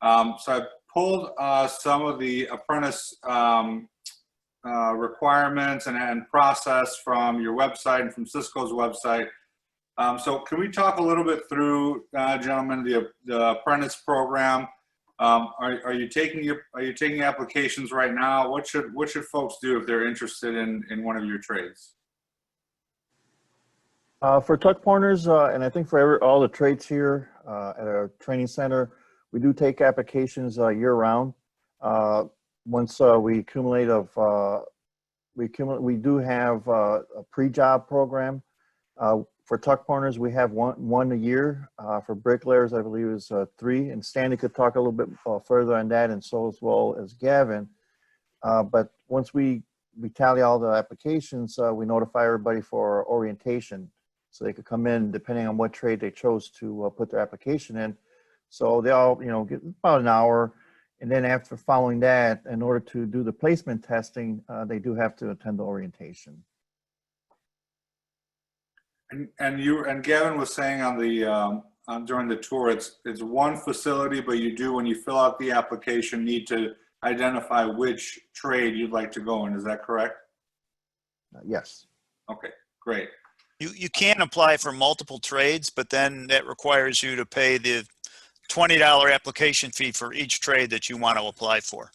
Speaker 1: So I pulled some of the apprentice requirements and process from your website and from Cisco's website. So can we talk a little bit through, gentlemen, the apprentice program? Are you taking applications right now? What should folks do if they're interested in one of your trades?
Speaker 3: For tuck pointers, and I think for all the trades here at our training center, we do take applications year round. Once we accumulate we do have a pre-job program. For tuck pointers, we have one a year. For bricklayers, I believe is 3. And Stanley could talk a little bit further on that, and so as well as Gavin. But once we tally all the applications, we notify everybody for orientation. So they could come in depending on what trade they chose to put their application in. So they all, get about an hour. And then after following that, in order to do the placement testing, they do have to attend the orientation.
Speaker 1: And Gavin was saying on the during the tour, it's one facility, but you do, when you fill out the application, need to identify which trade you'd like to go in. Is that correct?
Speaker 3: Yes.
Speaker 1: Okay, great.
Speaker 13: You can apply for multiple trades, but then that requires you to pay the $20 application fee for each trade that you want to apply for.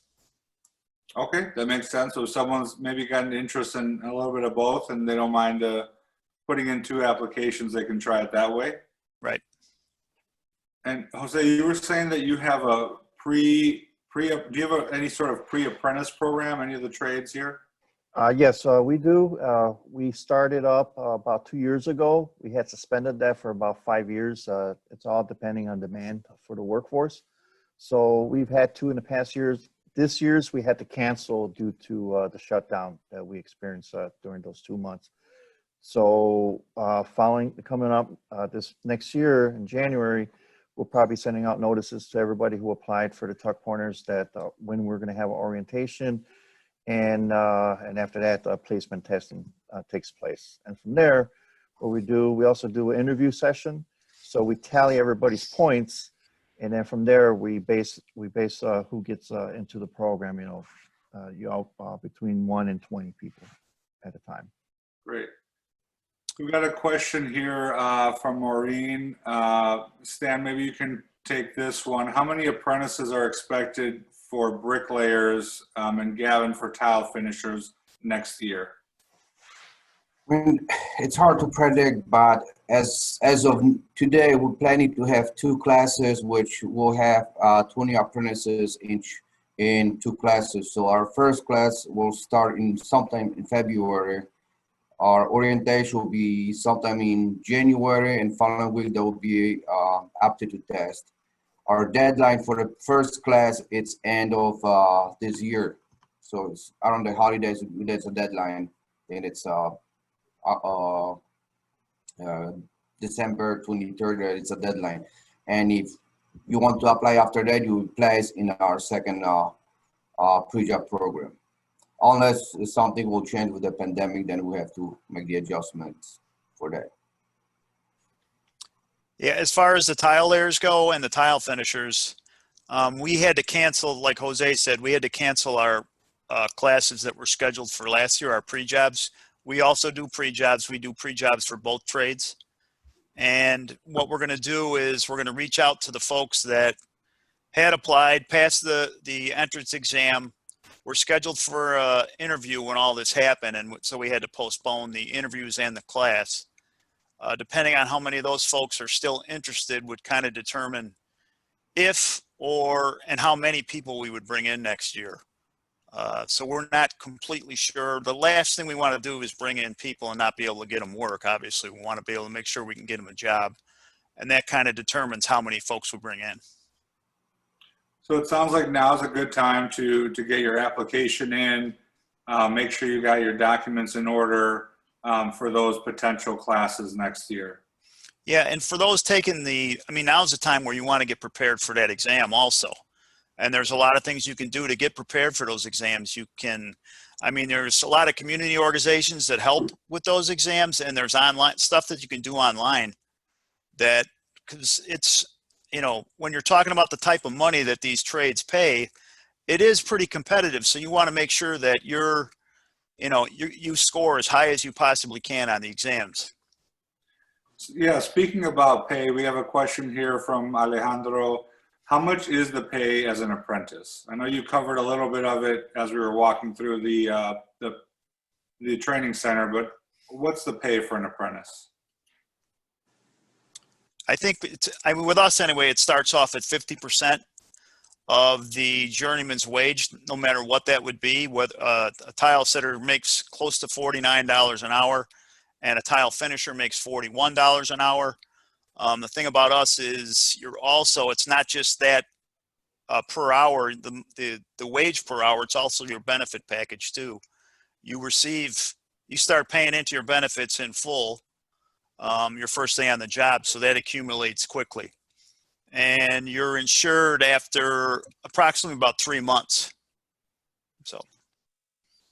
Speaker 1: Okay, that makes sense. So if someone's maybe got an interest in a little bit of both and they don't mind putting in 2 applications, they can try it that way.
Speaker 13: Right.
Speaker 1: And Jose, you were saying that you have a do you have any sort of pre-apprentice program, any of the trades here?
Speaker 3: Yes, we do. We started up about 2 years ago. We had suspended that for about 5 years. It's all depending on demand for the workforce. So we've had 2 in the past years. This year's we had to cancel due to the shutdown that we experienced during those 2 months. So coming up this next year in January, we'll probably be sending out notices to everybody who applied for the tuck pointers that when we're going to have orientation. And after that, placement testing takes place. And from there, what we also do an interview session. So we tally everybody's points, and then from there we base who gets into the program. Between 1 and 20 people at a time.
Speaker 1: Great. We've got a question here from Maureen. Stan, maybe you can take this one. How many apprentices are expected for bricklayers and Gavin for tile finishers next year?
Speaker 4: I mean, it's hard to predict, but as of today, we're planning to have 2 classes, which will have 20 apprentices each in 2 classes. So our first class will start sometime in February. Our orientation will be sometime in January, and following week there will be aptitude test. our deadline for the first class, it's end of this year. So it's around the holidays, there's a deadline, and it's December 23rd, it's a deadline. And if you want to apply after that, you place in our second pre-job program. Unless something will change with the pandemic, then we have to make the adjustments for that.
Speaker 13: Yeah, as far as the tile layers go and the tile finishers, we had to cancel, like Jose said, we had to cancel our classes that were scheduled for last year, our pre-jobs. We also do pre-jobs. We do pre-jobs for both trades. And what we're going to do is we're going to reach out to the folks that had applied, passed the entrance exam, were scheduled for an interview when all this happened. And so we had to postpone the interviews and the class. Depending on how many of those folks are still interested would kind of determine if and how many people we would bring in next year. So we're not completely sure. The last thing we want to do is bring in people and not be able to get them work. Obviously, we want to be able to make sure we can get them a job. And that kind of determines how many folks we bring in.
Speaker 1: So it sounds like now's a good time to get your application in, make sure you got your documents in order for those potential classes next year.
Speaker 13: Yeah, and for those taking now's the time where you want to get prepared for that exam also. And there's a lot of things you can do to get prepared for those exams. There's a lot of community organizations that help with those exams, and there's online stuff that you can do online that, because it's, when you're talking about the type of money that these trades pay, it is pretty competitive. So you want to make sure that you score as high as you possibly can on the exams.
Speaker 1: Yeah, speaking about pay, we have a question here from Alejandro. How much is the pay as an apprentice? I know you covered a little bit of it as we were walking through the training center, but what's the pay for an apprentice?
Speaker 13: I think with us anyway, it starts off at 50% of the journeyman's wage, no matter what that would be. Whether a tile setter makes close to $49 an hour, and a tile finisher makes $41 an hour. The thing about us is it's not just that per hour, the wage per hour, it's also your benefit package too. You start paying into your benefits in full your first day on the job, so that accumulates quickly. And you're insured after approximately about 3 months. So.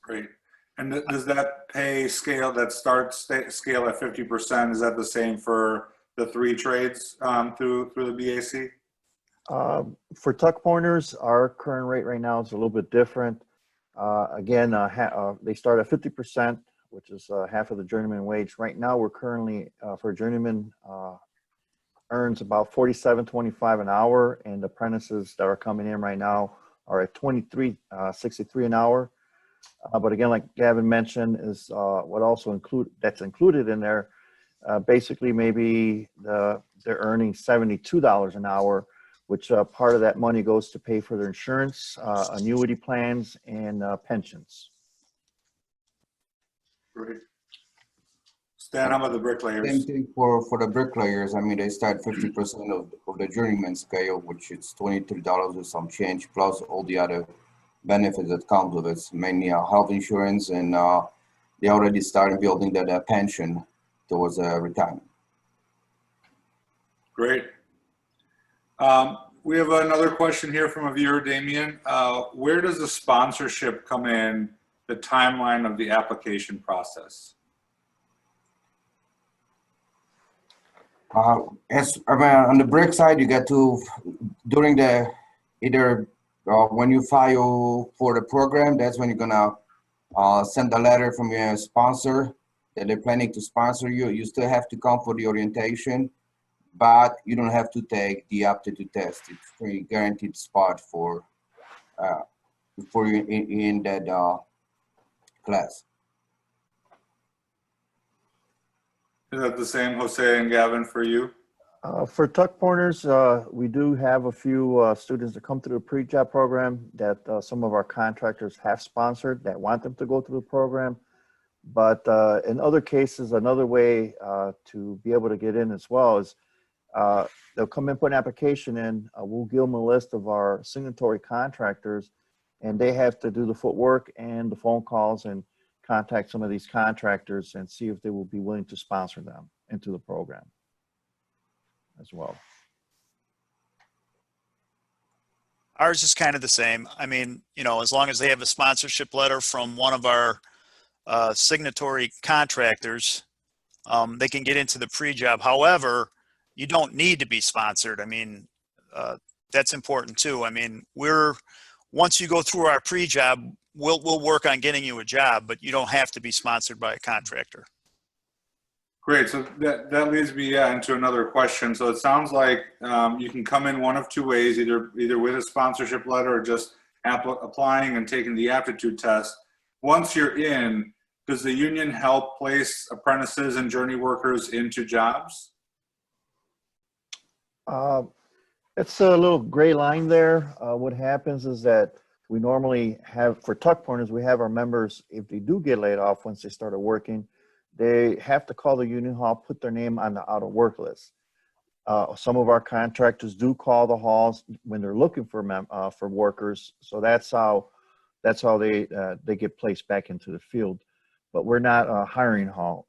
Speaker 13: Great.
Speaker 1: And does that pay scale that scale at 50%, is that the same for the 3 trades through the BAC?
Speaker 3: For tuck pointers, our current rate right now is a little bit different. Again, they start at 50%, which is half of the journeyman wage. Right now, we're currently, for a journeyman, earns about $47.25 an hour, and apprentices that are coming in right now are at $23.63 an hour. But again, like Gavin mentioned, is what also that's included in there. Basically, maybe they're earning $72 an hour, which part of that money goes to pay for their insurance, annuity plans, and pensions.
Speaker 1: Great. Stan, how about the bricklayers?
Speaker 4: Same thing for the bricklayers. They start 50% of the journeyman scale, which is $23 with some change, plus all the other benefits that come with it, mainly health insurance, and they already started building that pension towards retirement.
Speaker 1: Great. We have another question here from a viewer, Damien. Where does the sponsorship come in the timeline of the application process?
Speaker 4: On the brick side, you get to, during when you file for the program, that's when you're gonna send a letter from your sponsor that they're planning to sponsor you. You still have to come for the orientation, but you don't have to take the aptitude test. It's a guaranteed spot for you in that class.
Speaker 1: Is that the same, Jose and Gavin, for you?
Speaker 3: For tuck pointers, we do have a few students that come through the pre-job program that some of our contractors have sponsored that want them to go through the program. But in other cases, another way to be able to get in as well is they'll come in, put an application in. We'll give them a list of our signatory contractors, and they have to do the footwork and the phone calls and contact some of these contractors and see if they will be willing to sponsor them into the program as well.
Speaker 13: Ours is kind of the same. I mean, you know, as long as they have a sponsorship letter from one of our signatory contractors, they can get into the pre-job. However, you don't need to be sponsored. I mean, that's important too. I mean, once you go through our pre-job, we'll work on getting you a job, but you don't have to be sponsored by a contractor.
Speaker 1: Great. So that leads me into another question. So it sounds like you can come in one of two ways, either with a sponsorship letter or just applying and taking the aptitude test. Once you're in, does the union help place apprentices and journey workers into jobs?
Speaker 3: It's a little gray line there. What happens is that we normally have, for tuck pointers, we have our members, if they do get laid off once they started working, they have to call the union hall, put their name on the out of work list. Some of our contractors do call the halls when they're looking for workers. So that's how they get placed back into the field. But we're not a hiring hall.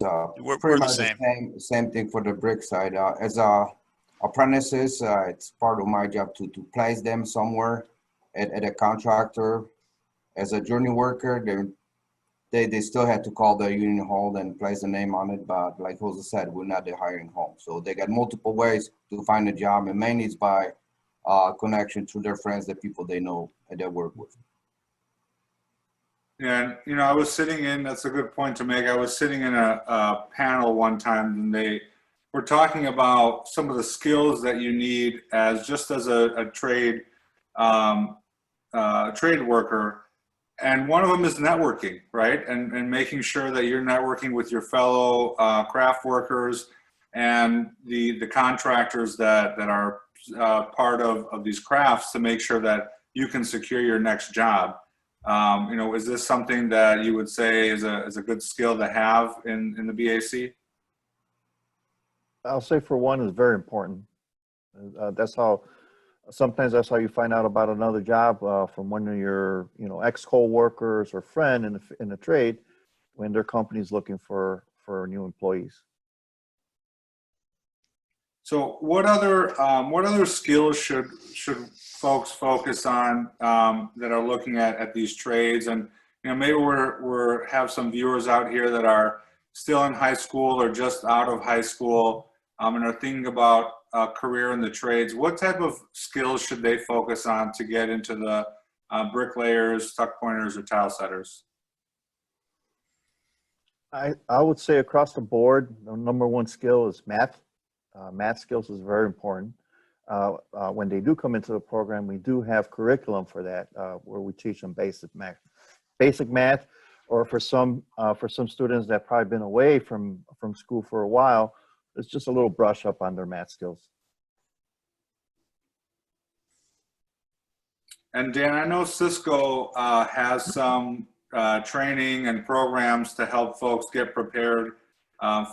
Speaker 13: We're
Speaker 4: Pretty
Speaker 13: the
Speaker 4: much
Speaker 13: same.
Speaker 4: Same thing for the brick side. As apprentices, it's part of my job to place them somewhere at a contractor. As a journey worker, they still had to call the union hall and place the name on it. But like Jose said, we're not the hiring hall. So they got multiple ways to find a job, and mainly it's by connection through their friends, the people they know and they work with.
Speaker 1: And, you know, I was sitting in, that's a good point to make. I was sitting in a panel one time, and they were talking about some of the skills that you need as a trade worker. And one of them is networking, right? And making sure that you're networking with your fellow craft workers and the contractors that are part of these crafts to make sure that you can secure your next job. You know, is this something that you would say is a good skill to have in the BAC?
Speaker 3: I'll say for one, is very important. Sometimes that's how you find out about another job from one of your, ex co-workers or friend in the trade when their company's looking for new employees.
Speaker 1: So what other skills should folks focus on that are looking at these trades? And maybe we're have some viewers out here that are still in high school or just out of high school and are thinking about a career in the trades. What type of skills should they focus on to get into the bricklayers, tuck pointers, or tile setters?
Speaker 3: I would say across the board, the number one skill is math. Math skills is very important. When they do come into the program, we do have curriculum for that, where we teach them basic math, or for some students that probably been away from school for a while, it's just a little brush up on their math skills.
Speaker 1: And Dan, I know Cisco has some training and programs to help folks get prepared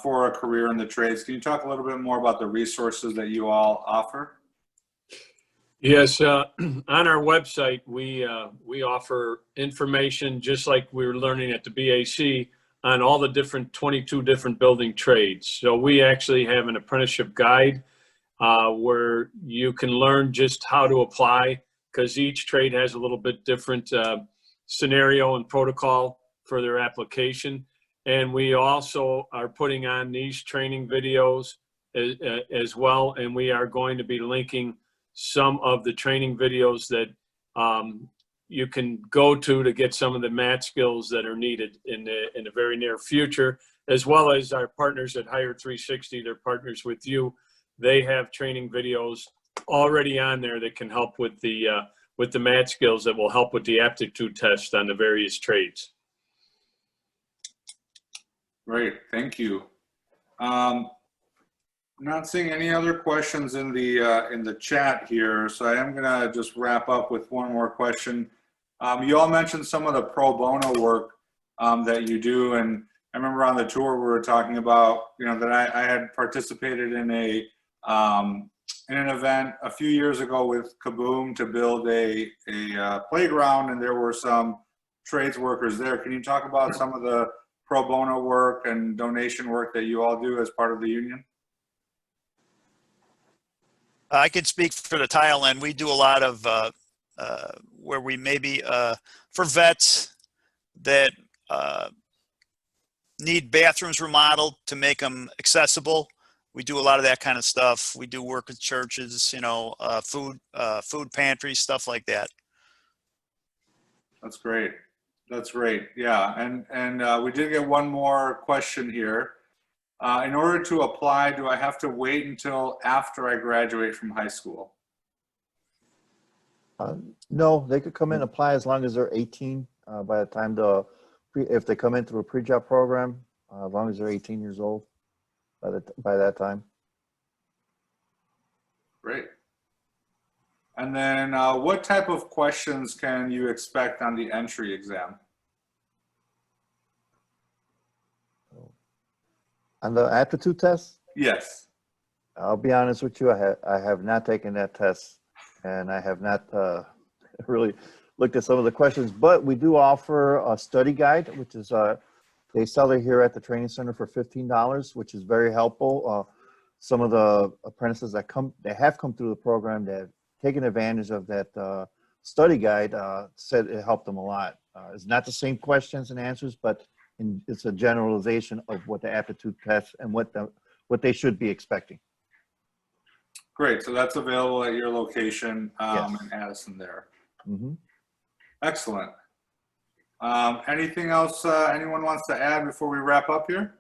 Speaker 1: for a career in the trades. Can you talk a little bit more about the resources that you all offer?
Speaker 2: Yes, on our website, we offer information just like we were learning at the BAC on all the 22 different building trades. So we actually have an apprenticeship guide where you can learn just how to apply, because each trade has a little bit different scenario and protocol for their application. And we also are putting on these training videos as well. And we are going to be linking some of the training videos that you can go to get some of the math skills that are needed in the very near future, as well as our partners at Hire 360. They're partners with you. They have training videos already on there that can help with the math skills that will help with the aptitude test on the various trades.
Speaker 1: Great, thank you. Not seeing any other questions in the chat here, so I am gonna just wrap up with one more question. You all mentioned some of the pro bono work that you do, and I remember on the tour we were talking about, you know, that I had participated in an event a few years ago with Kaboom to build a playground, and there were some trades workers there. Can you talk about some of the pro bono work and donation work that you all do as part of the union?
Speaker 13: I can speak for the tile end. We do a lot of where we maybe for vets that need bathrooms remodeled to make them accessible. We do a lot of that kind of stuff. We do work with churches, you know, food pantries, stuff like that.
Speaker 1: That's great. That's great. Yeah, and we did get one more question here. In order to apply, do I have to wait until after I graduate from high school?
Speaker 3: No, they could come in and apply as long as they're 18 by the time if they come in through a pre-job program, as long as they're 18 years old by that time.
Speaker 1: Great. And then what type of questions can you expect on the entry exam?
Speaker 3: On the aptitude test?
Speaker 1: Yes.
Speaker 3: I'll be honest with you, I have not taken that test, and I have not really looked at some of the questions, but we do offer a study guide, which is they sell it here at the training center for $15, which is very helpful. Some of the apprentices that have come through the program that have taken advantage of that study guide said it helped them a lot. It's not the same questions and answers, but it's a generalization of what the aptitude test and what they should be expecting.
Speaker 1: Great. So that's available at your location
Speaker 3: Yes.
Speaker 1: in Addison there.
Speaker 3: Mm-hmm.
Speaker 1: Excellent. Anything else anyone wants to add before we wrap up here?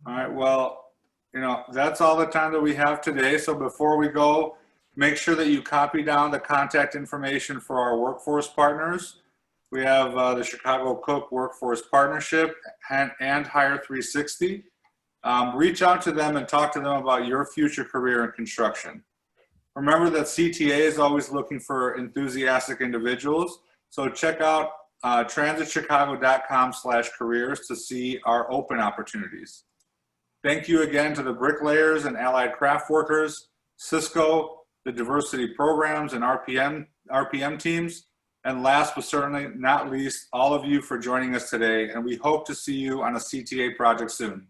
Speaker 1: All right. Well, you know, that's all the time that we have today. So before we go, make sure that you copy down the contact information for our workforce partners. We have the Chicago Cook Workforce Partnership and Hire 360. Reach out to them and talk to them about your future career in construction. Remember that CTA is always looking for enthusiastic individuals. So check out transitchicago.com/careers to see our open opportunities. Thank you again to the Bricklayers and Allied Craftworkers, Cisco, the diversity programs and RPM teams, and last but certainly not least, all of you for joining us today, and we hope to see you on a CTA project soon.